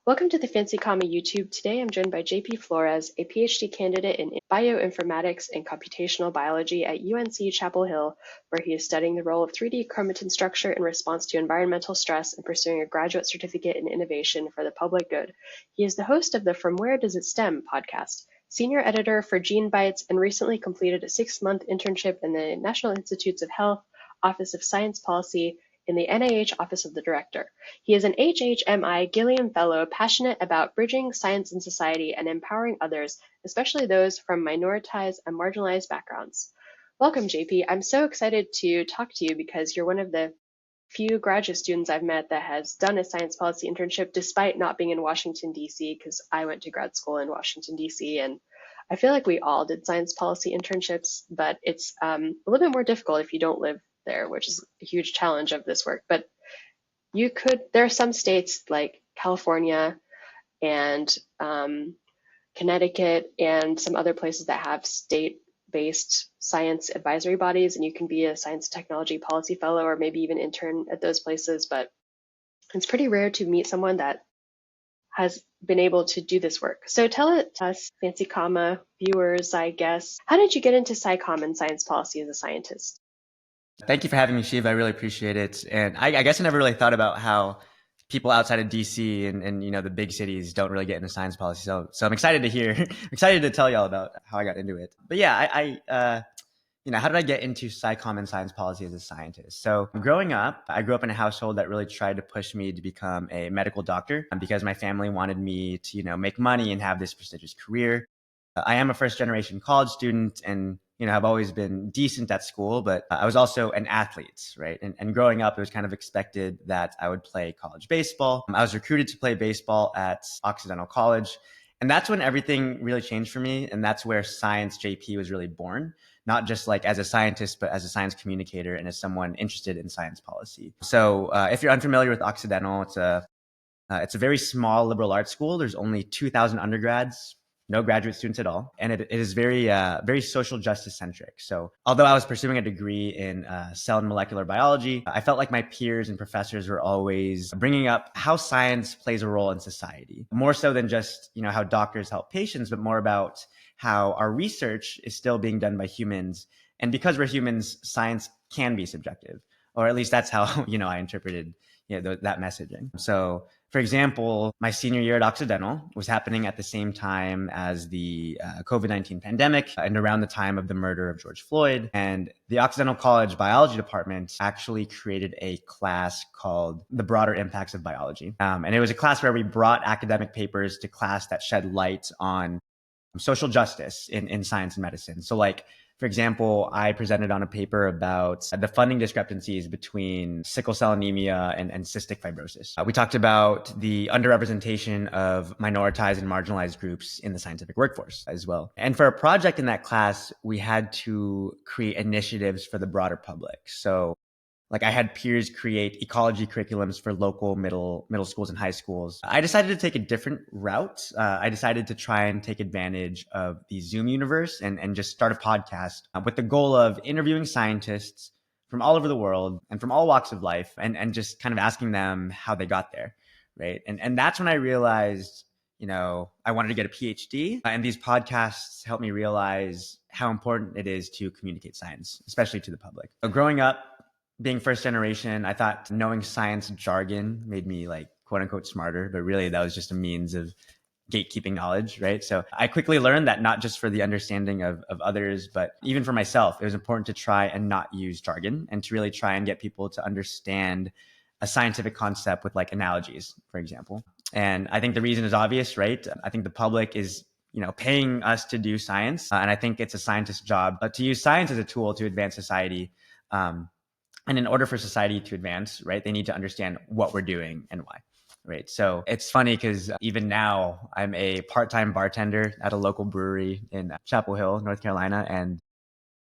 Welcome to the Fancy Comma YouTube. Today I'm joined by JP Flores, a PhD candidate in Bioinformatics and Computational Biology at UNC Chapel Hill, where he is studying the role of 3D chromatin structure in response to environmental stress and pursuing a graduate certificate in innovation for the public good. He is the host of the From Where Does It Stem podcast, senior editor for GeneBites, and recently completed a 6-month internship in the National Institutes of Health, Office of Science Policy, in the NIH Office of the Director. He is an HHMI Gilliam Fellow, passionate about bridging science and society and empowering others, especially those from minoritized and marginalized backgrounds. Welcome, JP. I'm so excited to talk to you because you're one of the few graduate students I've met that has done a science policy internship despite not being in Washington, D.C., because I went to grad school in Washington, D.C., and I feel like we all did science policy internships, but it's a little bit more difficult if you don't live there, which is a huge challenge of this work. But there are some states like California and Connecticut and some other places that have state-based science advisory bodies, and you can be a science and technology policy fellow or maybe even intern at those places. But it's pretty rare to meet someone that has been able to do this work. So tell us, Fancy Comma viewers, I guess, how did you get into SciComm and science policy as a scientist? Thank you for having me, Shiv. I really appreciate it. And I guess I never really thought about how people outside of DC and the big cities don't really get into science policy. So I'm excited to hear, excited to tell y'all about how I got into it. But yeah, how did I get into SciComm and science policy as a scientist? So growing up, I grew up in a household that really tried to push me to become a medical doctor because my family wanted me to, make money and have this prestigious career. I am a first generation college student and I've always been decent at school, but I was also an athlete, right? And growing up, it was kind of expected that I would play college baseball. I was recruited to play baseball at Occidental College. And that's when everything really changed for me. And that's where Science JP was really born, not just like as a scientist, but as a science communicator and as someone interested in science policy. So if you're unfamiliar with Occidental, it's a very small liberal arts school. There's only 2,000 undergrads, no graduate students at all. And it is very social justice centric. So although I was pursuing a degree in cell and molecular biology, I felt like my peers and professors were always bringing up how science plays a role in society, more so than just, how doctors help patients, but more about how our research is still being done by humans. And because we're humans, science can be subjective, or at least that's how, I interpreted that messaging. So for example, my senior year at Occidental was happening at the same time as the COVID-19 pandemic and around the time of the murder of George Floyd. And the Occidental College biology department actually created a class called The Broader Impacts of Biology. And it was a class where we brought academic papers to class that shed light on social justice in science and medicine. So like, for example, I presented on a paper about the funding discrepancies between sickle cell anemia and cystic fibrosis. We talked about the underrepresentation of minoritized and marginalized groups in the scientific workforce as well. And for a project in that class, we had to create initiatives for the broader public. So like I had peers create ecology curriculums for local middle schools and high schools. I decided to take a different route. I decided to try and take advantage of the Zoom universe and just start a podcast with the goal of interviewing scientists from all over the world and from all walks of life and just kind of asking them how they got there, right? And that's when I realized, I wanted to get a PhD. And these podcasts helped me realize how important it is to communicate science, especially to the public. So growing up, being first generation, I thought knowing science jargon made me like quote unquote smarter, but really that was just a means of gatekeeping knowledge, right? So I quickly learned that not just for the understanding of others, but even for myself, it was important to try and not use jargon and to really try and get people to understand a scientific concept with like analogies, for example. And I think the reason is obvious, right? I think the public is paying us to do science. And I think it's a scientist's job to use science as a tool to advance society. And in order for society to advance, right, they need to understand what we're doing and why, right? So it's funny because even now I'm a part-time bartender at a local brewery in Chapel Hill, North Carolina. And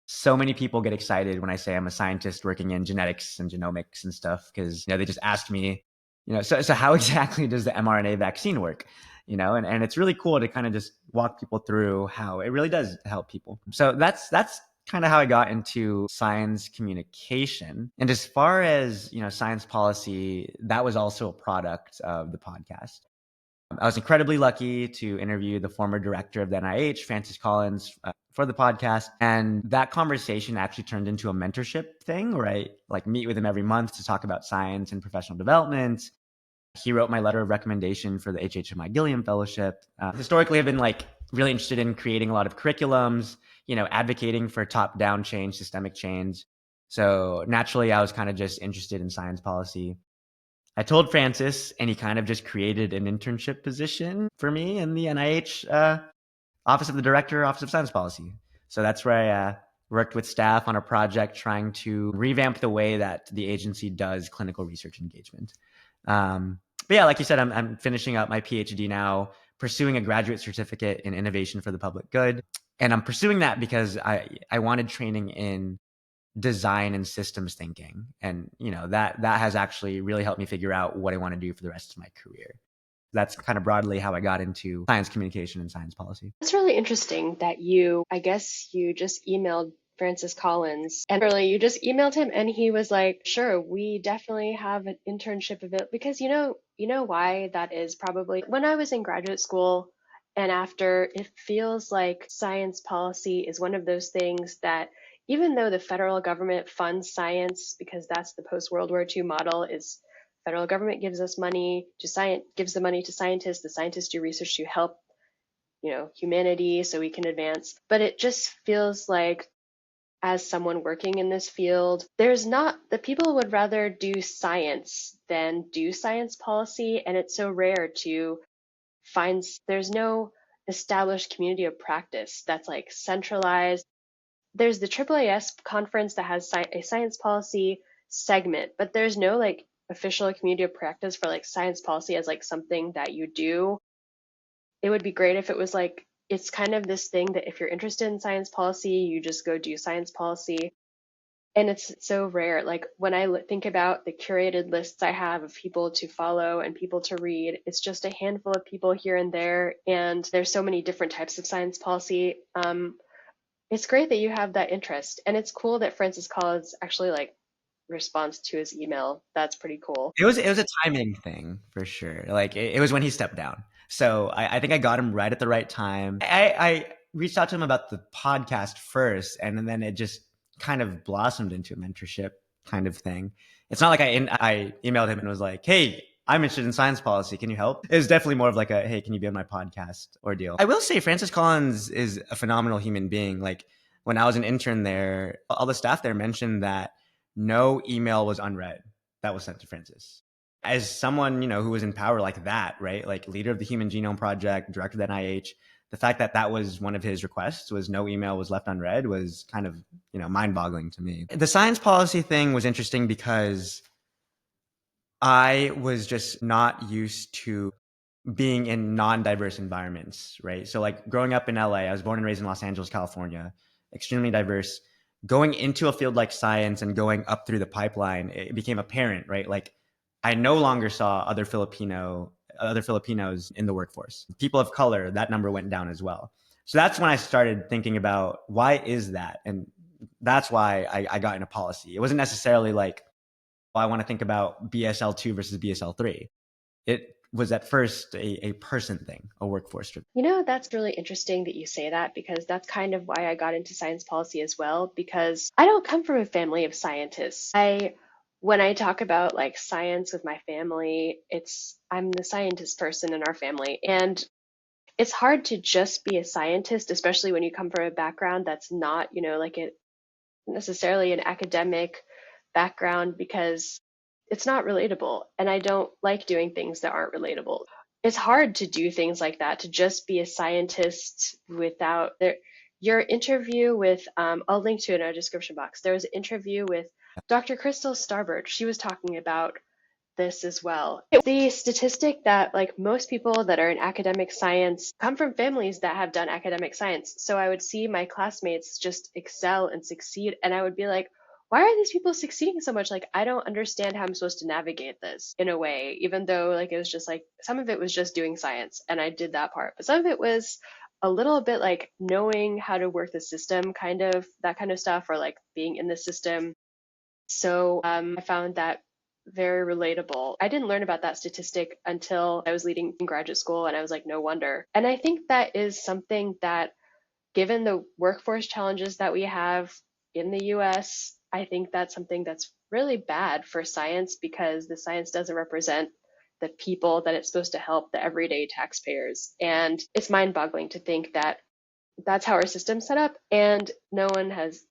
so many people get excited when I say I'm a scientist working in genetics and genomics and stuff because, they just ask me, so how exactly does the mRNA vaccine work? And it's really cool to kind of just walk people through how it really does help people. So that's kind of how I got into science communication. And as far as, science policy, that was also a product of the podcast. I was incredibly lucky to interview the former director of the NIH, Francis Collins, for the podcast. And that conversation actually turned into a mentorship thing where I like meet with him every month to talk about science and professional development. He wrote my letter of recommendation for the HHMI Gilliam Fellowship. Historically, I've been like really interested in creating a lot of curriculums, advocating for top-down change, systemic change. So naturally, I was kind of just interested in science policy. I told Francis, and he kind of just created an internship position for me in the NIH Office of the Director, Office of Science Policy. So that's where I worked with staff on a project trying to revamp the way that the agency does clinical research engagement. But yeah, like you said, I'm finishing up my PhD now, pursuing a graduate certificate in innovation for the public good. And I'm pursuing that because I wanted training in design and systems thinking. And, that has actually really helped me figure out what I want to do for the rest of my career. That's kind of broadly how I got into science communication and science policy. It's really interesting that I guess you just emailed Francis Collins and really you just emailed him and he was like, sure, we definitely have an internship of it because you know why that is probably when I was in graduate school and after it feels like science policy is one of those things that even though the federal government funds science because that's the post-World War II model is federal government gives us money to science, gives the money to scientists, the scientists do research to help humanity so we can advance. But it just feels like as someone working in this field, there's not, the people would rather do science than do science policy. And it's so rare to find, there's no established community of practice that's like centralized. There's the AAAS conference that has a science policy segment, but there's no like official community of practice for like science policy as like something that you do. It would be great if it was like, it's kind of this thing that if you're interested in science policy, you just go do science policy. And it's so rare. Like when I think about the curated lists I have of people to follow and people to read, it's just a handful of people here and there. And there's so many different types of science policy. It's great that you have that interest. And it's cool that Francis Collins actually like responds to his email. That's pretty cool. It was a timing thing for sure. Like it was when he stepped down. So I think I got him right at the right time. I reached out to him about the podcast first, and then it just kind of blossomed into a mentorship kind of thing. It's not like I emailed him and was like, hey, I'm interested in science policy. Can you help? It was definitely more of like a, hey, can you be on my podcast ordeal? I will say Francis Collins is a phenomenal human being. Like when I was an intern there, all the staff there mentioned that no email was unread that was sent to Francis. As someone, who was in power like that, right? Like leader of the Human Genome Project, director of the NIH, the fact that that was one of his requests was no email was left unread was kind of, mind-boggling to me. The science policy thing was interesting because I was just not used to being in non-diverse environments, right? So like growing up in LA, I was born and raised in Los Angeles, California, extremely diverse. Going into a field like science and going up through the pipeline, it became apparent, right? Like I no longer saw other Filipinos in the workforce. People of color, that number went down as well. So that's when I started thinking about why is that? And that's why I got into policy. It wasn't necessarily like, well, I want to think about BSL2 versus BSL3. It was at first a person thing, a workforce. That's really interesting that you say that because that's kind of why I got into science policy as well, because I don't come from a family of scientists. When I talk about like science with my family, I'm the scientist person in our family. And it's hard to just be a scientist, especially when you come from a background that's not, necessarily an academic background because it's not relatable. And I don't like doing things that aren't relatable. It's hard to do things like that, to just be a scientist without your interview with, I'll link to it in our description box. There was an interview with Dr. Crystal Starbird. She was talking about this as well. The statistic that like most people that are in academic science come from families that have done academic science. So I would see my classmates just excel and succeed. And I would be like, why are these people succeeding so much? Like, I don't understand how I'm supposed to navigate this in a way, even though like it was just like some of it was just doing science and I did that part, but some of it was a little bit like knowing how to work the system, that kind of stuff, or like being in the system. So I found that very relatable. I didn't learn about that statistic until I was leading in graduate school, and I was like, no wonder. And I think that is something that, given the workforce challenges that we have in the US, I think that's something that's really bad for science, because the science doesn't represent the people that it's supposed to help, the everyday taxpayers. And it's mind boggling to think that that's how our system's set up, and no one has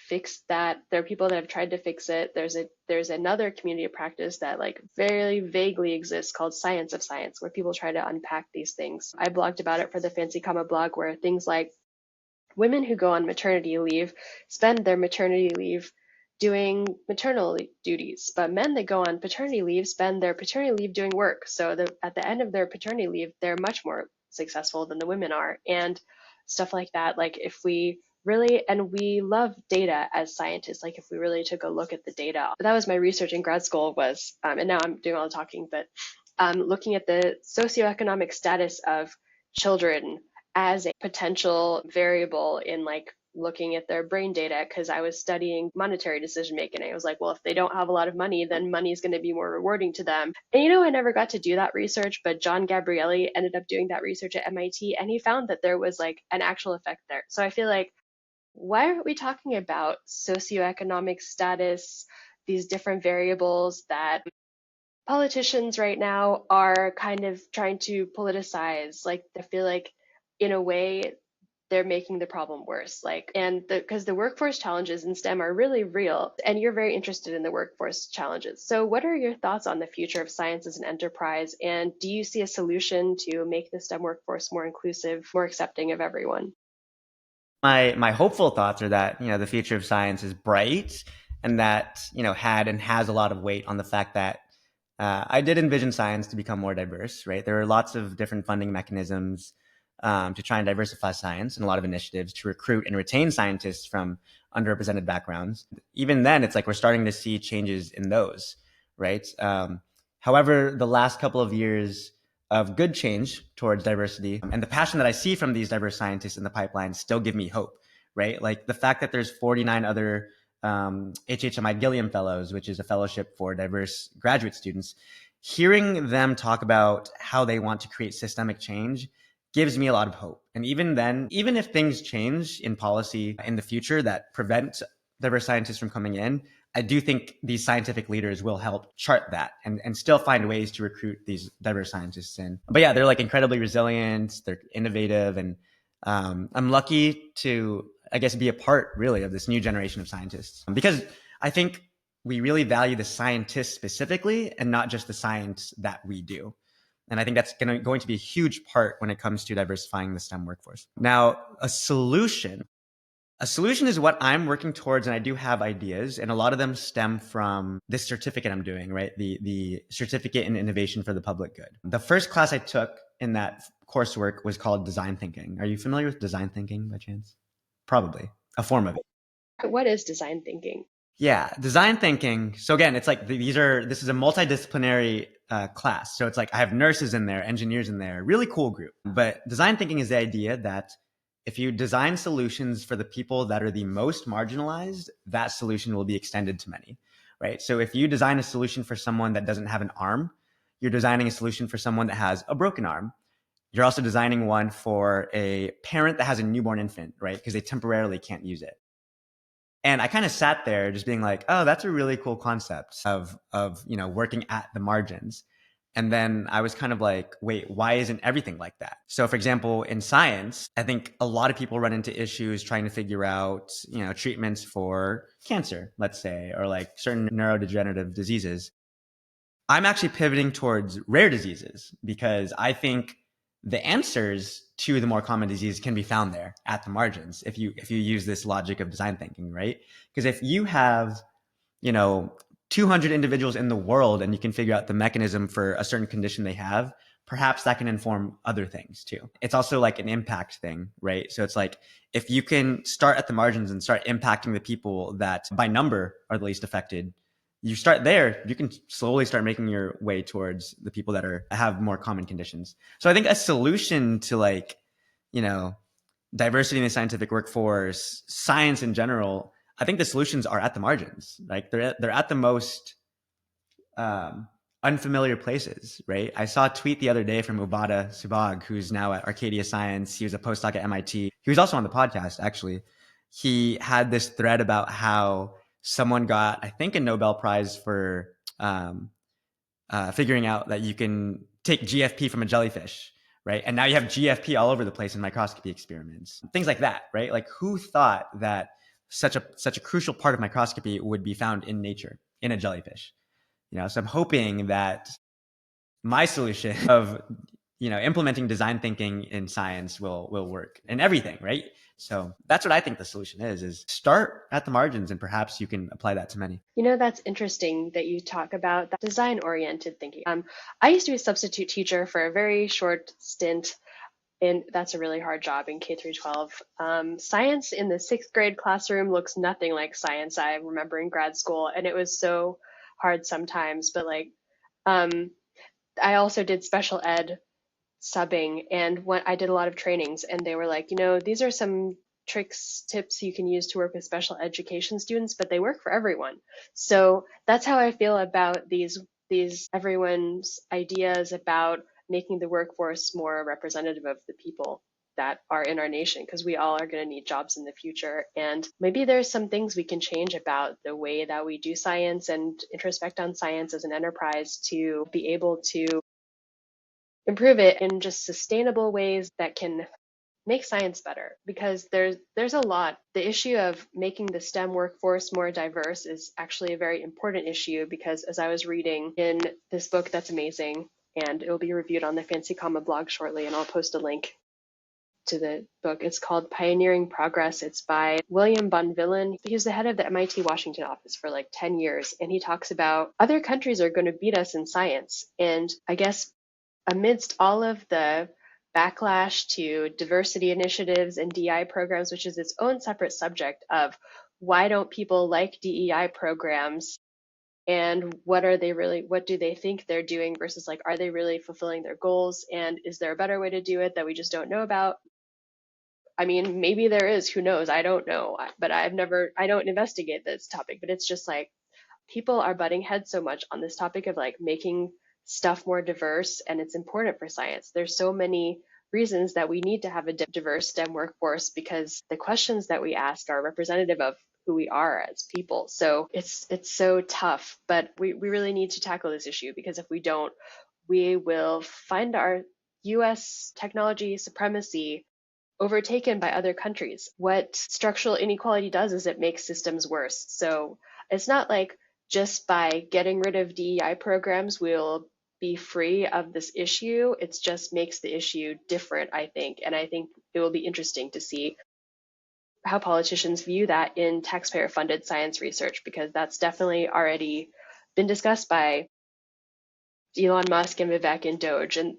fixed that. There are people that have tried to fix it. There's another community of practice that like very vaguely exists called Science of Science, where people try to unpack these things. I blogged about it for the Fancy Comma blog, where things like women who go on maternity leave spend their maternity leave doing maternal duties, but men that go on paternity leave spend their paternity leave doing work. So at the end of their paternity leave, they're much more successful than the women are, and stuff like that. Like if we really, and we love data as scientists, like if we really took a look at the data, that was my research in grad school was, and now I'm doing all the talking, but looking at the socioeconomic status of children as a potential variable in like looking at their brain data, because I was studying monetary decision making. I was like, well, if they don't have a lot of money, then money is going to be more rewarding to them. And I never got to do that research, but John Gabrielli ended up doing that research at MIT, and he found that there was like an actual effect there. So I feel like, why aren't we talking about socioeconomic status, these different variables that politicians right now are kind of trying to politicize? Like, I feel like in a way they're making the problem worse. Like, and because the workforce challenges in STEM are really real, and you're very interested in the workforce challenges. So what are your thoughts on the future of science as an enterprise? And do you see a solution to make the STEM workforce more inclusive, more accepting of everyone? My hopeful thoughts are that, the future of science is bright, and that, had and has a lot of weight on the fact that I did envision science to become more diverse, right? There are lots of different funding mechanisms to try and diversify science, and a lot of initiatives to recruit and retain scientists from underrepresented backgrounds. Even then, it's like we're starting to see changes in those, right? However, the last couple of years of good change towards diversity and the passion that I see from these diverse scientists in the pipeline still give me hope, right? Like the fact that there's 49 other HHMI Gilliam Fellows, which is a fellowship for diverse graduate students, hearing them talk about how they want to create systemic change gives me a lot of hope. And even then, even if things change in policy in the future that prevent diverse scientists from coming in, I do think these scientific leaders will help chart that and still find ways to recruit these diverse scientists in. But yeah, they're like incredibly resilient, they're innovative, and I'm lucky to, I guess, be a part really of this new generation of scientists, because I think we really value the scientists specifically and not just the science that we do. And I think that's going to be a huge part when it comes to diversifying the STEM workforce. Now, a solution is what I'm working towards, and I do have ideas, and a lot of them stem from this certificate I'm doing, right? The certificate in innovation for the public good. The first class I took in that coursework was called design thinking. Are you familiar with design thinking by chance? Probably a form of it. What is design thinking? Yeah, design thinking. So again, it's like this is a multidisciplinary class. So it's like I have nurses in there, engineers in there, really cool group. But design thinking is the idea that if you design solutions for the people that are the most marginalized, that solution will be extended to many, right? So if you design a solution for someone that doesn't have an arm, you're designing a solution for someone that has a broken arm. You're also designing one for a parent that has a newborn infant, right? Because they temporarily can't use it. And I kind of sat there just being like, oh, that's a really cool concept of working at the margins. And then I was kind of like, wait, why isn't everything like that? So for example, in science, I think a lot of people run into issues trying to figure out, treatments for cancer, let's say, or like certain neurodegenerative diseases. I'm actually pivoting towards rare diseases because I think the answers to the more common diseases can be found there at the margins if you use this logic of design thinking, right? Because if you have, 200 individuals in the world and you can figure out the mechanism for a certain condition they have, perhaps that can inform other things too. It's also like an impact thing, right? So it's like if you can start at the margins and start impacting the people that by number are the least affected, you start there, you can slowly start making your way towards the people that have more common conditions. So I think a solution to diversity in the scientific workforce, science in general, I think the solutions are at the margins. Like they're at the most unfamiliar places, right? I saw a tweet the other day from Ubada Subag, who's now at Arcadia Science. He was a postdoc at MIT. He was also on the podcast, actually. He had this thread about how someone got, I think, a Nobel Prize for figuring out that you can take GFP from a jellyfish, right? And now you have GFP all over the place in microscopy experiments, things like that, right? Like, who thought that such a crucial part of microscopy would be found in nature, in a jellyfish? So I'm hoping that my solution of implementing design thinking in science will work in everything, right? So that's what I think the solution is start at the margins, and perhaps you can apply that to many. That's interesting that you talk about that design-oriented thinking. I used to be a substitute teacher for a very short stint, and that's a really hard job in K through 12. Science in the 6th grade classroom looks nothing like science I remember in grad school, and it was so hard sometimes. But I also did special ed subbing, and when I did a lot of trainings, and they were like, these are some tips you can use to work with special education students, but they work for everyone. So that's how I feel about these everyone's ideas about making the workforce more representative of the people that are in our nation, because we all are going to need jobs in the future. And maybe there's some things we can change about the way that we do science and introspect on science as an enterprise to be able to improve it in just sustainable ways that can make science better, because there's a lot. The issue of making the STEM workforce more diverse is actually a very important issue, because as I was reading in this book that's amazing, and it will be reviewed on the Fancy Comma blog shortly, and I'll post a link to the book. It's called Pioneering Progress. It's by William Bonvillain. He was the head of the MIT Washington office for like 10 years, and he talks about other countries are going to beat us in science. And I guess amidst all of the backlash to diversity initiatives and DEI programs, which is its own separate subject of why don't people like DEI programs, and what do they think they're doing versus are they really fulfilling their goals, and is there a better way to do it that we just don't know about? I mean, maybe there is, who knows? I don't know, but I don't investigate this topic, but it's just people are butting heads so much on this topic of making stuff more diverse, and it's important for science. There's so many reasons that we need to have a diverse STEM workforce, because the questions that we ask are representative of who we are as people. So it's so tough, but we really need to tackle this issue, because if we don't, we will find our US technology supremacy overtaken by other countries. What structural inequality does is it makes systems worse. So it's not just by getting rid of DEI programs we'll be free of this issue. It just makes the issue different, I think. And I think it will be interesting to see how politicians view that in taxpayer-funded science research, because that's definitely already been discussed by Elon Musk and Vivek and Doge, and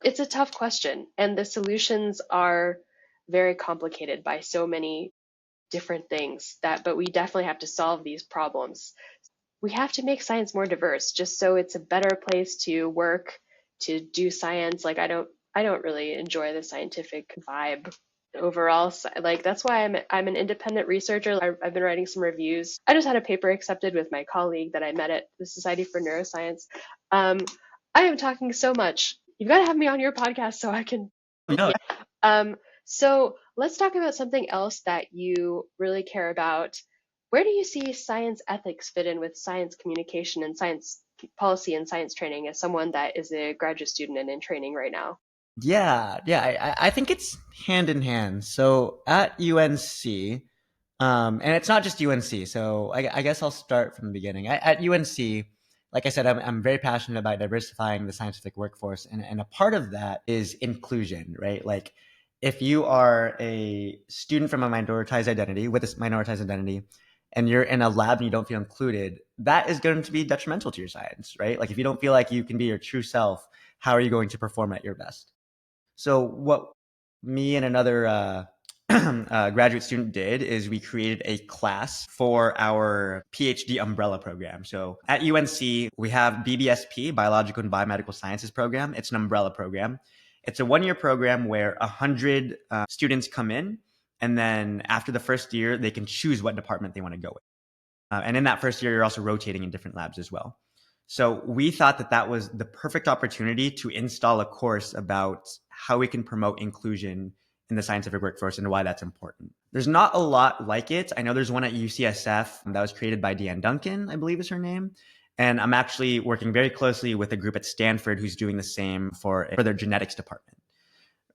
it's a tough question, and the solutions are very complicated by so many different things but we definitely have to solve these problems. We have to make science more diverse, just so it's a better place to work, to do science. I don't really enjoy the scientific vibe overall. That's why I'm an independent researcher. I've been writing some reviews. I just had a paper accepted with my colleague that I met at the Society for Neuroscience. I am talking so much. You've got to have me on your podcast so I can. No. So let's talk about something else that you really care about. Where do you see science ethics fit in with science communication and science policy and science training, as someone that is a graduate student and in training right now? Yeah. I think it's hand in hand. So at UNC, and it's not just UNC. So I guess I'll start from the beginning. At UNC, like I said, I'm very passionate about diversifying the scientific workforce, and a part of that is inclusion, right? If you are a student from a minoritized identity with a minoritized identity, and you're in a lab and you don't feel included, that is going to be detrimental to your science, right? If you don't feel like you can be your true self, how are you going to perform at your best? So what me and another graduate student did is we created a class for our PhD umbrella program. So at UNC, we have BBSP, Biological and Biomedical Sciences program. It's an umbrella program. It's a 1-year program where 100 students come in, and then after the first year, they can choose what department they want to go with. And in that first year, you're also rotating in different labs as well. So we thought that that was the perfect opportunity to install a course about how we can promote inclusion in the scientific workforce and why that's important. There's not a lot like it. I know there's one at UCSF that was created by Deanne Duncan, I believe is her name. And I'm actually working very closely with a group at Stanford who's doing the same for their genetics department.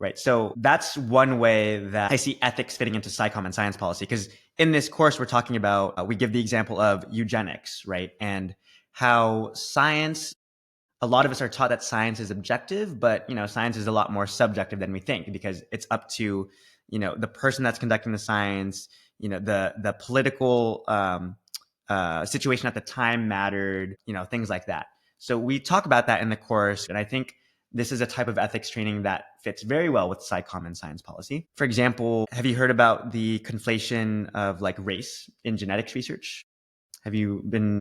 Right. So that's one way that I see ethics fitting into SciComm and science policy. Because in this course, we're talking about, we give the example of eugenics, right? And how science, a lot of us are taught that science is objective, but, science is a lot more subjective than we think because it's up to, the person that's conducting the science, the political situation at the time mattered, things like that. So we talk about that in the course. And I think this is a type of ethics training that fits very well with SciComm and science policy. For example, have you heard about the conflation of like race in genetics research? Have you been?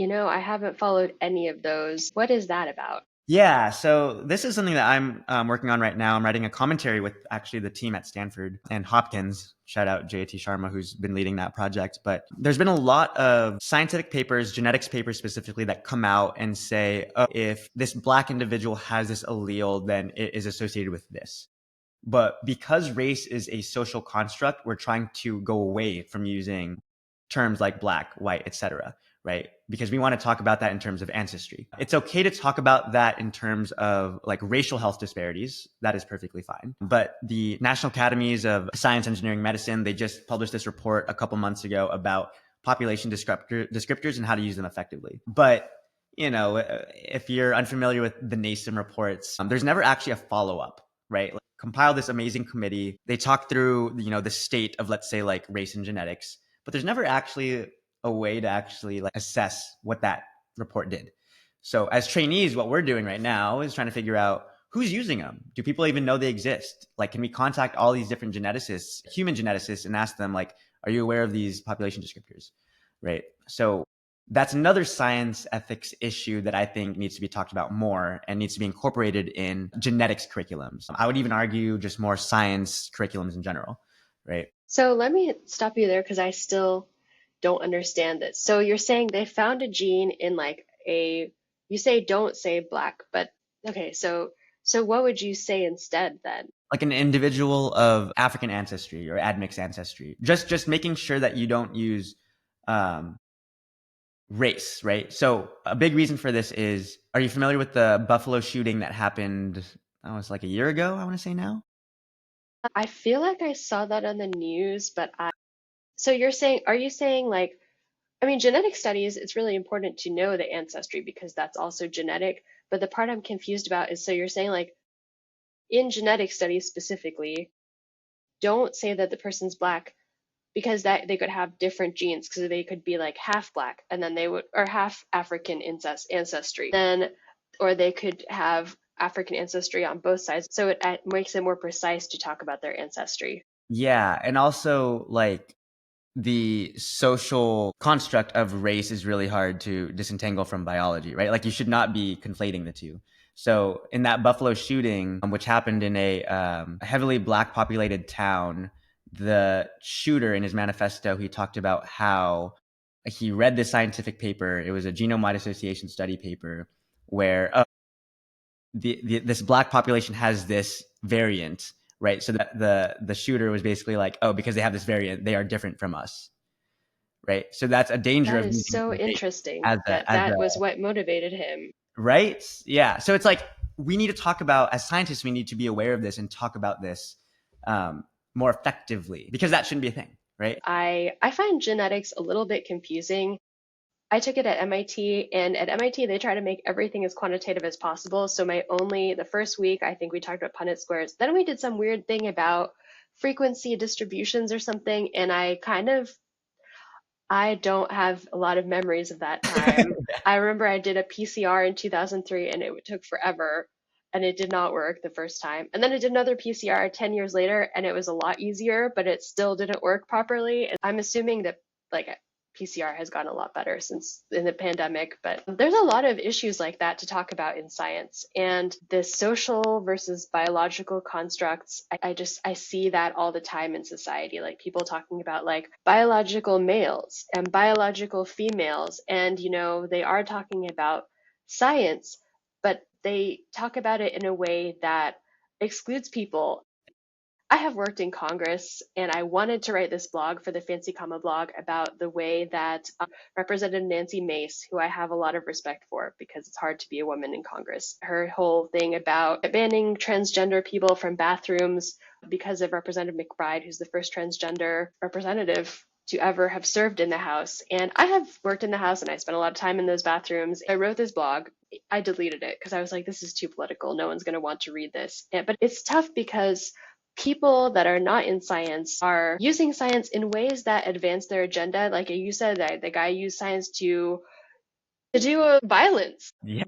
I haven't followed any of those. What is that about? Yeah, so this is something that I'm working on right now. I'm writing a commentary with actually the team at Stanford and Hopkins. Shout out J.T. Sharma, who's been leading that project. But there's been a lot of scientific papers, genetics papers specifically, that come out and say, oh, if this Black individual has this allele, then it is associated with this. But because race is a social construct, we're trying to go away from using terms like Black, white, etc., right? Because we want to talk about that in terms of ancestry. It's okay to talk about that in terms of like racial health disparities. That is perfectly fine. But the National Academies of Science, Engineering, Medicine, they just published this report a couple months ago about population descriptors and how to use them effectively. But if you're unfamiliar with the NASEM reports, there's never actually a follow-up, right? Like, compile this amazing committee. They talk through, the state of, let's say, like race and genetics, but there's never actually a way to actually like assess what that report did. So as trainees, what we're doing right now is trying to figure out who's using them. Do people even know they exist? Like, can we contact all these different geneticists, human geneticists, and ask them, like, are you aware of these population descriptors? Right. So that's another science ethics issue that I think needs to be talked about more and needs to be incorporated in genetics curriculums. I would even argue just more science curriculums in general, right? So let me stop you there because I still don't understand this. So you're saying they found a gene in like you say don't say Black, but okay, so what would you say instead then? Like an individual of African ancestry or admixed ancestry. Just making sure that you don't use race, right? So a big reason for this is, are you familiar with the Buffalo shooting that happened? That was like a year ago, I want to say now. I feel like I saw that on the news, but so are you saying like, I mean, genetic studies, it's really important to know the ancestry because that's also genetic. But the part I'm confused about is so you're saying like in genetic studies specifically, don't say that the person's Black because that they could have different genes because they could be like half Black and then they would or half African ancestry then or they could have African ancestry on both sides so it makes it more precise to talk about their ancestry. Yeah, and also like the social construct of race is really hard to disentangle from biology, right? Like you should not be conflating the two. So in that Buffalo shooting, which happened in a heavily Black populated town, the shooter in his manifesto, he talked about how he read this scientific paper. It was a genome-wide association study paper where this Black population has this variant, right? So that the shooter was basically like, oh, because they have this variant, they are different from us, right? So that's a danger That of is using so race interesting as that a that was what motivated him. right, yeah. So it's like we need to talk about, as scientists, we need to be aware of this and talk about this more effectively because that shouldn't be a thing, right? I find genetics a little bit confusing. I took it at MIT, and at MIT, they try to make everything as quantitative as possible. So the first week, I think we talked about Punnett squares. Then we did some weird thing about frequency distributions or something, and I don't have a lot of memories of that time. I remember I did a PCR in 2003, and it took forever, and it did not work the first time. And then I did another PCR 10 years later, and it was a lot easier, but it still didn't work properly. And I'm assuming that like PCR has gotten a lot better since in the pandemic, but there's a lot of issues like that to talk about in science. And the social versus biological constructs, I see that all the time in society, like people talking about like biological males and biological females. And, they are talking about science, but they talk about it in a way that excludes people. I have worked in Congress and I wanted to write this blog for the Fancy Comma blog about the way that Representative Nancy Mace, who I have a lot of respect for because it's hard to be a woman in Congress, her whole thing about banning transgender people from bathrooms because of Representative McBride, who's the first transgender representative to ever have served in the House. And I have worked in the House and I spent a lot of time in those bathrooms. I wrote this blog. I deleted it because I was like, this is too political. No one's going to want to read this. But it's tough because people that are not in science are using science in ways that advance their agenda. Like you said, that the guy used science to do a violence. Yeah.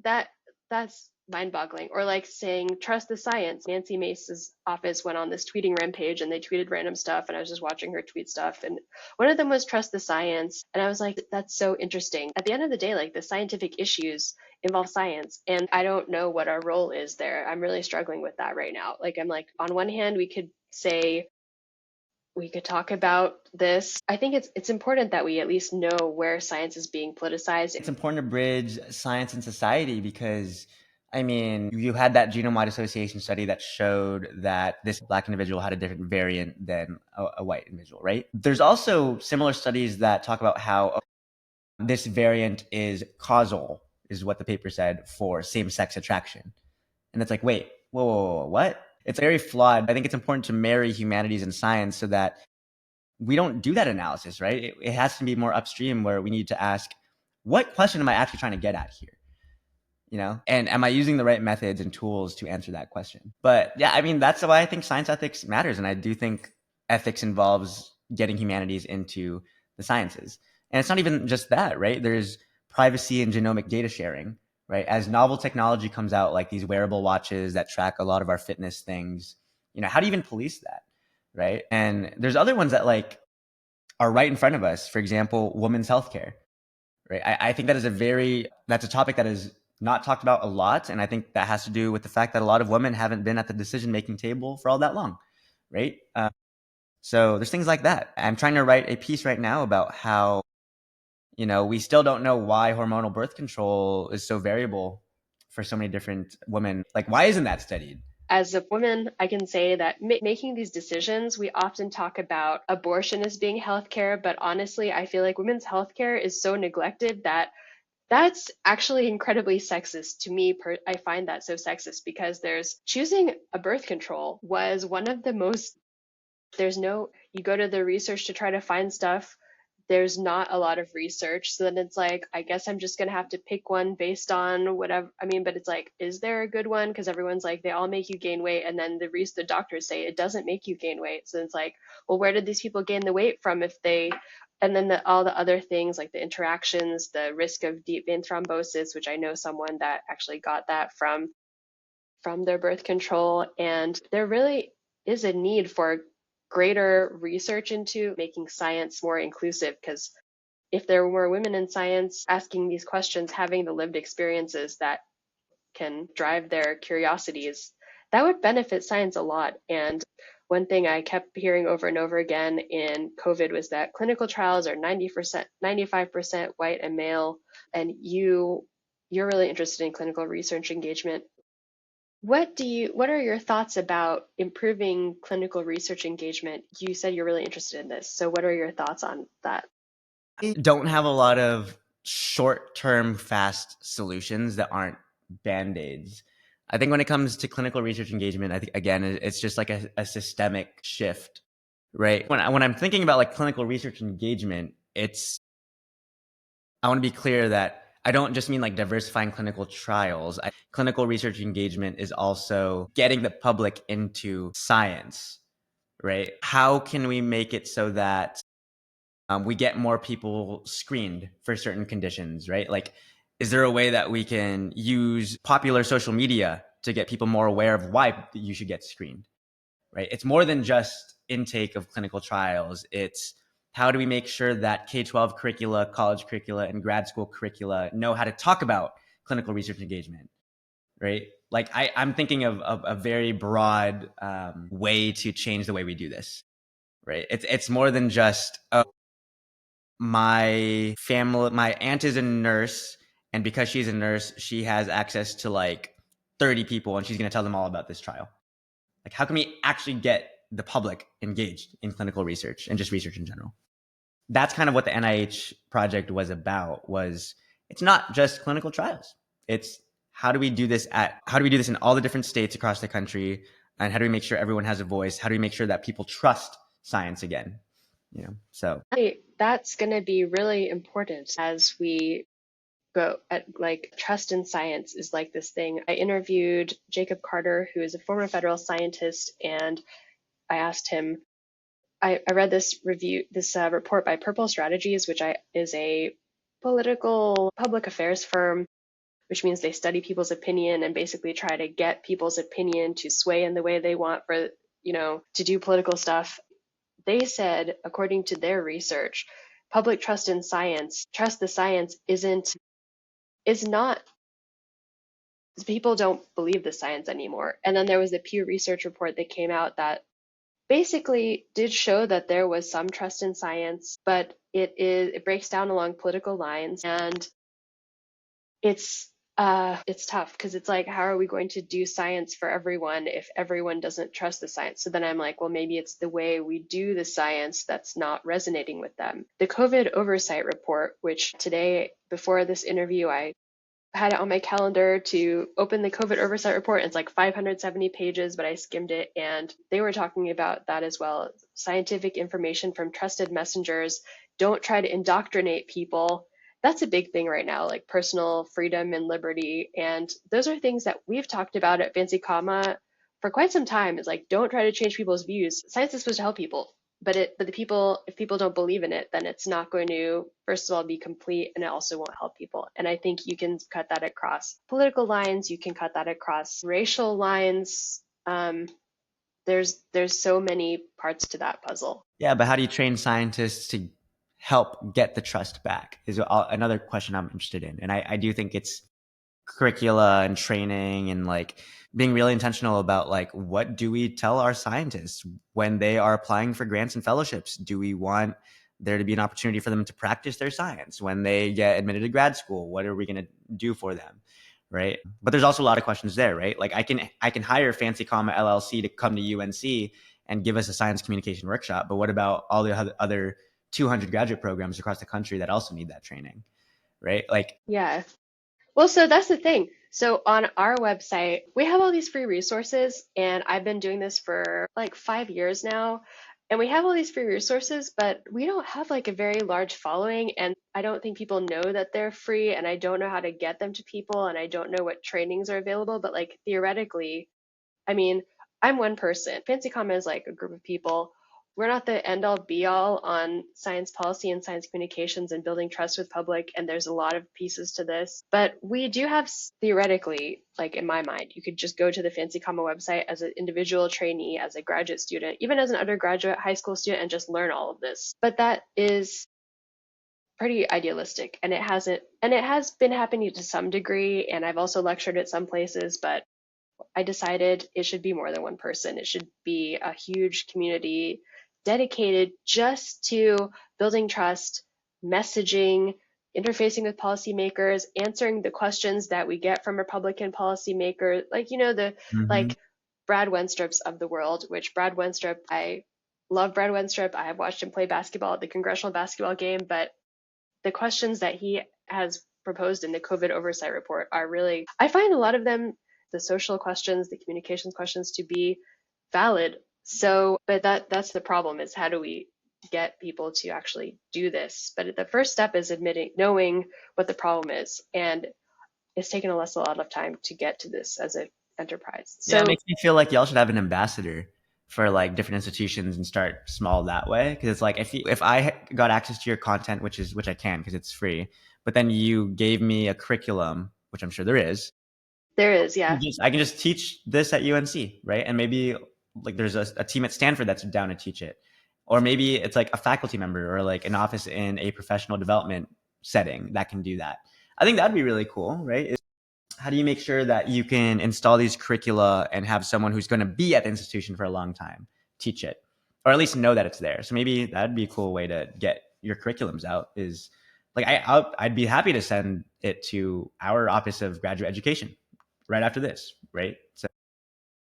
That's mind-boggling. Or like saying trust the science. Nancy Mace's office went on this tweeting rampage and they tweeted random stuff, and I was just watching her tweet stuff, and one of them was trust the science, and I was like, that's so interesting. At the end of the day, like the scientific issues involve science, and I don't know what our role is there. I'm really struggling with that right now. Like I'm like, on one hand we could say we could talk about this. I think it's important that we at least know where science is being politicized. It's important to bridge science and society because, I mean, you had that genome-wide association study that showed that this Black individual had a different variant than a white individual, right? There's also similar studies that talk about how this variant is causal, is what the paper said, for same-sex attraction. And it's like, wait, whoa, what? It's very flawed. I think it's important to marry humanities and science so that we don't do that analysis, right? It has to be more upstream where we need to ask, what question am I actually trying to get at here? And am I using the right methods and tools to answer that question? But yeah, I mean, that's why I think science ethics matters. And I do think ethics involves getting humanities into the sciences. And it's not even just that, right? There's privacy and genomic data sharing, right? As novel technology comes out, like these wearable watches that track a lot of our fitness things, how do you even police that, right? And there's other ones that like are right in front of us. For example, women's healthcare, right? I think that's a topic that is not talked about a lot. And I think that has to do with the fact that a lot of women haven't been at the decision-making table for all that long, right? So there's things like that. I'm trying to write a piece right now about how, we still don't know why hormonal birth control is so variable for so many different women. Like, why isn't that studied? As a woman, I can say that making these decisions, we often talk about abortion as being healthcare, but honestly, I feel like women's healthcare is so neglected that that's actually incredibly sexist to me. I find that so sexist because choosing a birth control was one of the most, you go to the research to try to find stuff. There's not a lot of research. So then it's like, I guess I'm just going to have to pick one based on whatever. I mean, but it's like, is there a good one? Because everyone's like, they all make you gain weight. And then the doctors say it doesn't make you gain weight. So it's like, well, where did these people gain the weight from and then all the other things like the interactions, the risk of deep vein thrombosis, which I know someone that actually got that from their birth control. And there really is a need for greater research into making science more inclusive, because if there were women in science asking these questions, having the lived experiences that can drive their curiosities, that would benefit science a lot. And one thing I kept hearing over and over again in COVID was that clinical trials are 90%, 95% white and male, and you're really interested in clinical research engagement. What are your thoughts about improving clinical research engagement? You said you're really interested in this. So what are your thoughts on that? I don't have a lot of short-term fast solutions that aren't band-aids. I think when it comes to clinical research engagement, I think again, it's just like a systemic shift, right? When I'm thinking about like clinical research engagement, I want to be clear that I don't just mean like diversifying clinical trials. Clinical research engagement is also getting the public into science, right? How can we make it so that we get more people screened for certain conditions, right? Like, is there a way that we can use popular social media to get people more aware of why you should get screened, right? It's more than just intake of clinical trials. It's How do we make sure that K-12 curricula, college curricula, and grad school curricula know how to talk about clinical research engagement, right? Like I'm thinking of a very broad way to change the way we do this, right? It's more than just, oh, my family, my aunt is a nurse, and because she's a nurse, she has access to like 30 people, and she's going to tell them all about this trial. Like, how can we actually get the public engaged in clinical research and just research in general? That's kind of what the NIH project was about. Was it's not just clinical trials. It's how do we do this in all the different states across the country, and how do we make sure everyone has a voice? How do we make sure that people trust science again? So that's going to be really important as we go at, like, trust in science is like this thing. I interviewed Jacob Carter, who is a former federal scientist, and I asked him, I read this report by Purple Strategies, which is a political public affairs firm, which means they study people's opinion and basically try to get people's opinion to sway in the way they want for, to do political stuff. They said, according to their research, public trust in science, trust the science is not, people don't believe the science anymore. And then there was the Pew Research report that came out that basically did show that there was some trust in science, but it breaks down along political lines, and it's tough because it's like, how are we going to do science for everyone if everyone doesn't trust the science? So then I'm like, well, maybe it's the way we do the science that's not resonating with them. The COVID oversight report, which today, before this interview, I had it on my calendar to open the COVID oversight report. It's like 570 pages, but I skimmed it, and they were talking about that as well. Scientific information from trusted messengers. Don't try to indoctrinate people. That's a big thing right now, like personal freedom and liberty. And those are things that we've talked about at Fancy Comma for quite some time. It's like, don't try to change people's views. Science is supposed to help people. But if people don't believe in it, then it's not going to, first of all, be complete, and it also won't help people. And I think you can cut that across political lines. You can cut that across racial lines. There's so many parts to that puzzle. yeah, but how do you train scientists to help get the trust back? Is another question I'm interested in, and I do think it's curricula and training and like being really intentional about like, what do we tell our scientists when they are applying for grants and fellowships? Do we want there to be an opportunity for them to practice their science when they get admitted to grad school? What are we going to do for them? Right. But there's also a lot of questions there, right? Like I can hire Fancy Comma LLC to come to UNC and give us a science communication workshop. But what about all the other 200 graduate programs across the country that also need that training? Right. Like, yeah. Well, so that's the thing. So on our website, we have all these free resources, and I've been doing this for like 5 years now. And we have all these free resources, but we don't have like a very large following. And I don't think people know that they're free, and I don't know how to get them to people, and I don't know what trainings are available. But like theoretically, I mean, I'm one person. Fancy Comma is like a group of people. We're not the end all be all on science policy and science communications and building trust with public. And there's a lot of pieces to this. But we do have, theoretically, like in my mind, you could just go to the Fancy Comma website as an individual trainee, as a graduate student, even as an undergraduate high school student, and just learn all of this. But that is pretty idealistic, and it has been happening to some degree. And I've also lectured at some places, but I decided it should be more than one person. It should be a huge community dedicated just to building trust, messaging, interfacing with policymakers, answering the questions that we get from Republican policymakers, like, mm-hmm. like Brad Wenstrups of the world, which I love Brad Wenstrup. I have watched him play basketball at the congressional basketball game, but the questions that he has proposed in the COVID oversight report are really, I find a lot of them, the social questions, the communications questions, to be valid. So, but that's the problem, is how do we get people to actually do this? But the first step is knowing what the problem is. And it's taken us a lot of time to get to this as an enterprise. So yeah, it makes me feel like y'all should have an ambassador for like different institutions and start small that way. Because it's like, if I got access to your content, which I can because it's free, but then you gave me a curriculum, which I'm sure there is. there is, yeah. I can just teach this at UNC, right? And maybe like there's a team at Stanford that's down to teach it. Or maybe it's like a faculty member or like an office in a professional development setting that can do that. I think that'd be really cool, right? How do you make sure that you can install these curricula and have someone who's going to be at the institution for a long time teach it, or at least know that it's there? So maybe that'd be a cool way to get your curriculums out. Is like I'd be happy to send it to our Office of Graduate Education right after this, right? So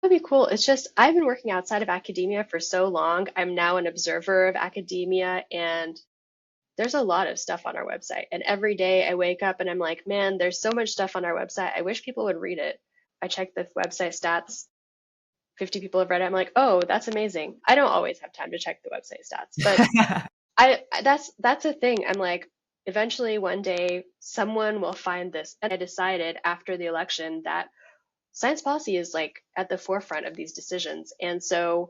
That'd be cool. It's just I've been working outside of academia for so long. I'm now an observer of academia, and there's a lot of stuff on our website. And every day I wake up and I'm like, man, there's so much stuff on our website. I wish people would read it. I check the website stats. 50 people have read it. I'm like, oh, that's amazing. I don't always have time to check the website stats, but that's a thing. I'm like, eventually one day someone will find this. And I decided after the election that science policy is like at the forefront of these decisions. And so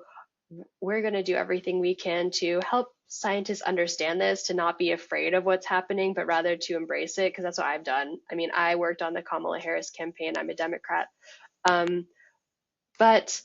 we're going to do everything we can to help scientists understand this, to not be afraid of what's happening, but rather to embrace it, because that's what I've done. I mean, I worked on the Kamala Harris campaign. I'm a Democrat. But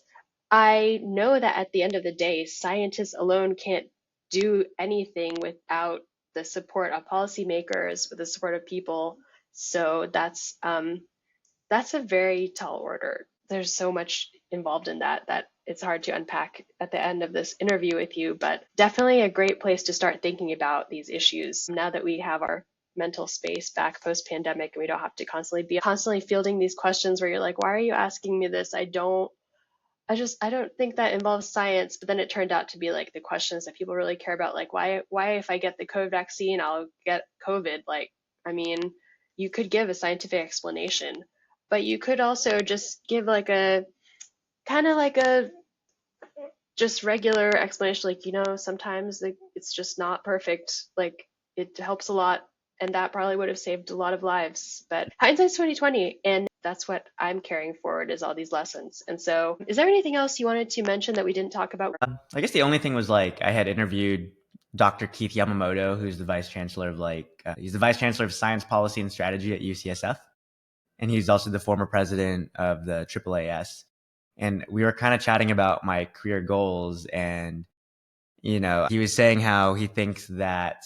I know that at the end of the day, scientists alone can't do anything without the support of policymakers, with the support of people. So that's a very tall order. There's so much involved in that it's hard to unpack at the end of this interview with you, but definitely a great place to start thinking about these issues now that we have our mental space back post-pandemic and we don't have to constantly fielding these questions where you're like, why are you asking me this? I don't think that involves science. But then it turned out to be like the questions that people really care about, like why if I get the COVID vaccine, I'll get COVID. Like, I mean, you could give a scientific explanation, but you could also just give like a kind of like a just regular explanation, like, sometimes it's just not perfect. Like, it helps a lot, and that probably would have saved a lot of lives. But hindsight's 2020, and that's what I'm carrying forward is all these lessons. And so, is there anything else you wanted to mention that we didn't talk about? I guess the only thing was like I had interviewed Dr. Keith Yamamoto, who's the vice chancellor of he's the vice chancellor of science policy and strategy at UCSF, and he's also the former president of the AAAS. And we were kind of chatting about my career goals, and he was saying how he thinks that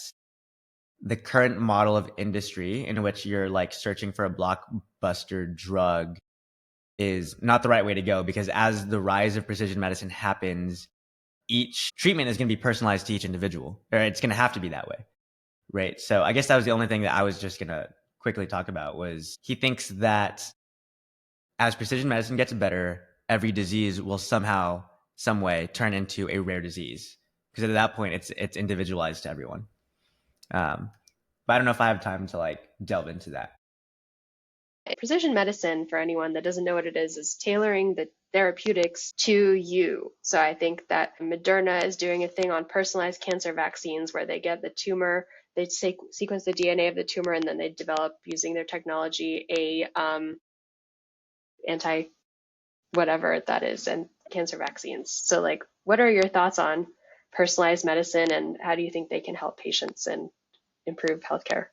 the current model of industry in which you're like searching for a blockbuster drug is not the right way to go, because as the rise of precision medicine happens, each treatment is going to be personalized to each individual, or it's going to have to be that way, right? So I guess that was the only thing that I was just going to quickly talk about. Was he thinks that as precision medicine gets better, every disease will somehow, some way, turn into a rare disease, because at that point it's individualized to everyone. But I don't know if I have time to like delve into that. Precision medicine, for anyone that doesn't know what it is tailoring the therapeutics to you. So I think that Moderna is doing a thing on personalized cancer vaccines where they get the tumor, they sequence the DNA of the tumor, and then they develop, using their technology, a anti whatever that is, and cancer vaccines. So like, what are your thoughts on personalized medicine, and how do you think they can help patients and improve healthcare?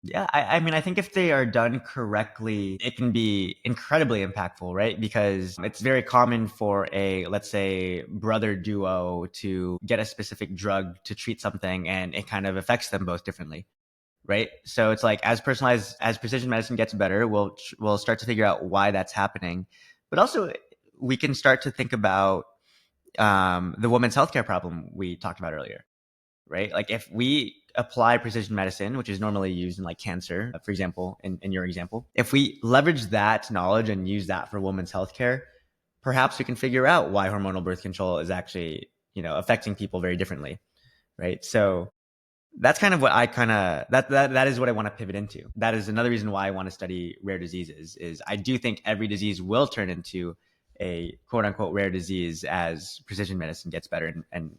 Yeah, I mean, I think if they are done correctly, it can be incredibly impactful, right? Because it's very common for let's say, brother duo to get a specific drug to treat something, and it kind of affects them both differently, right? So it's like, as precision medicine gets better, we'll start to figure out why that's happening. But also, we can start to think about the women's healthcare problem we talked about earlier, right? Like, if we apply precision medicine, which is normally used in like cancer, for example, in your example, if we leverage that knowledge and use that for women's healthcare, perhaps we can figure out why hormonal birth control is actually, affecting people very differently, right? So that's kind of what that is what I want to pivot into. That is another reason why I want to study rare diseases. Is I do think every disease will turn into a quote unquote rare disease as precision medicine gets better and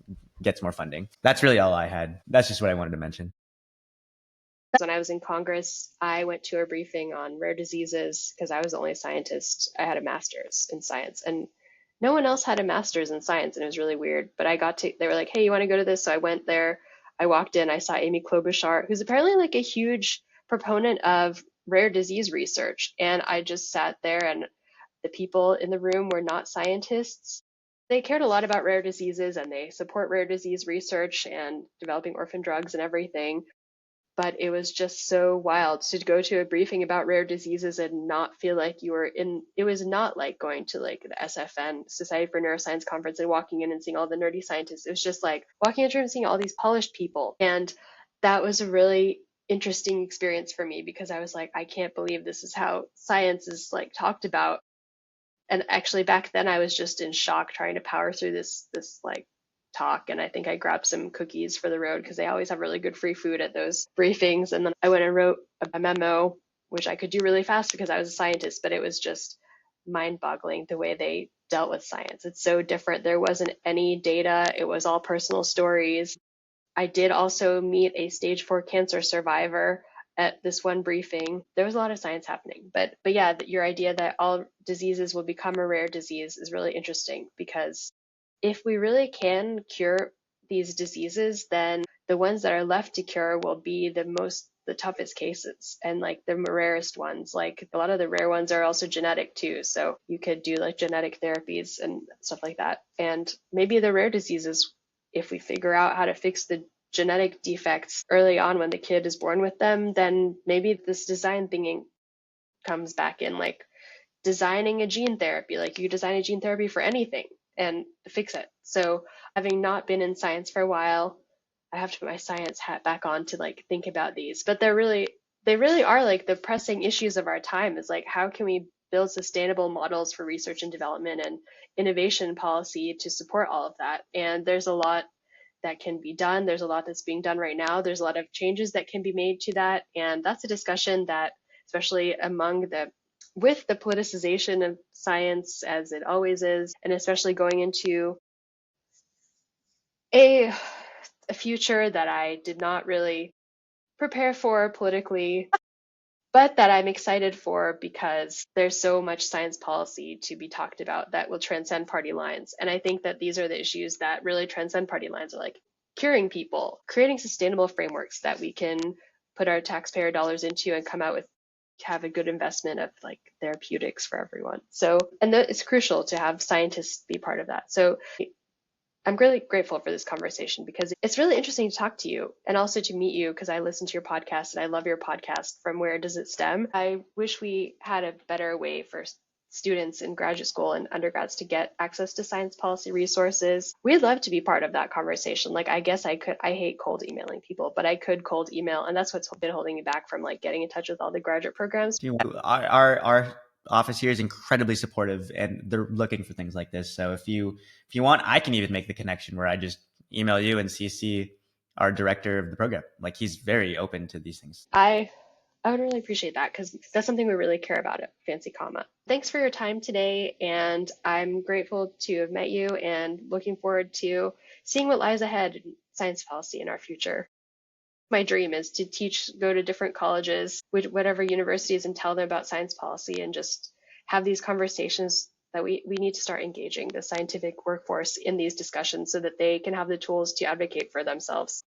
gets more funding. That's really all I had. That's just what I wanted to mention. When I was in Congress, I went to a briefing on rare diseases because I was the only scientist. I had a master's in science, and no one else had a master's in science, and it was really weird. But they were like, hey, you want to go to this? So I went there. I walked in, I saw Amy Klobuchar, who's apparently like a huge proponent of rare disease research. And I just sat there, and the people in the room were not scientists. they cared a lot about rare diseases and they support rare disease research and developing orphan drugs and everything. But it was just so wild to go to a briefing about rare diseases and not feel like you were in, it was not like going to like the SFN, Society for Neuroscience conference, and walking in and seeing all the nerdy scientists. It was just like walking into and seeing all these polished people. And that was a really interesting experience for me because I was like, I can't believe this is how science is like talked about. And actually back then I was just in shock trying to power through this like talk, and I think I grabbed some cookies for the road because they always have really good free food at those briefings. And then I went and wrote a memo, which I could do really fast because I was a scientist, but it was just mind-boggling the way they dealt with science. It's so different. There wasn't any data. It was all personal stories. I did also meet a stage 4 cancer survivor at this one briefing. There was a lot of science happening, but yeah, your idea that all diseases will become a rare disease is really interesting, because if we really can cure these diseases, then the ones that are left to cure will be the toughest cases and like the rarest ones. Like a lot of the rare ones are also genetic too. So you could do like genetic therapies and stuff like that. And maybe the rare diseases, if we figure out how to fix the genetic defects early on when the kid is born with them, then maybe this design thinking comes back in, like designing a gene therapy. Like you design a gene therapy for anything and fix it. So having not been in science for a while, I have to put my science hat back on to like think about these. But they really are like the pressing issues of our time, is like, how can we build sustainable models for research and development and innovation policy to support all of that? And there's a lot that can be done. There's a lot that's being done right now. There's a lot of changes that can be made to that. And that's a discussion that, especially with the politicization of science, as it always is, and especially going into a future that I did not really prepare for politically, but that I'm excited for because there's so much science policy to be talked about that will transcend party lines. And I think that these are the issues that really transcend party lines, are like curing people, creating sustainable frameworks that we can put our taxpayer dollars into and come out with, have a good investment of like therapeutics for everyone. So, and it's crucial to have scientists be part of that. So I'm really grateful for this conversation because it's really interesting to talk to you and also to meet you, because I listen to your podcast and I love your podcast, From Where Does It Stem? I wish we had a better way for students in graduate school and undergrads to get access to science policy resources. We'd love to be part of that conversation. Like, I guess I hate cold emailing people, but I could cold email, and that's what's been holding me back from like getting in touch with all the graduate programs. Our office here is incredibly supportive, and they're looking for things like this. So if you want, I can even make the connection where I just email you and CC our director of the program. Like, he's very open to these things. I would really appreciate that, because that's something we really care about at Fancy Comma. Thanks for your time today, and I'm grateful to have met you and looking forward to seeing what lies ahead in science policy in our future. My dream is to go to different colleges, whatever universities, and tell them about science policy and just have these conversations that we need to start engaging the scientific workforce in these discussions so that they can have the tools to advocate for themselves.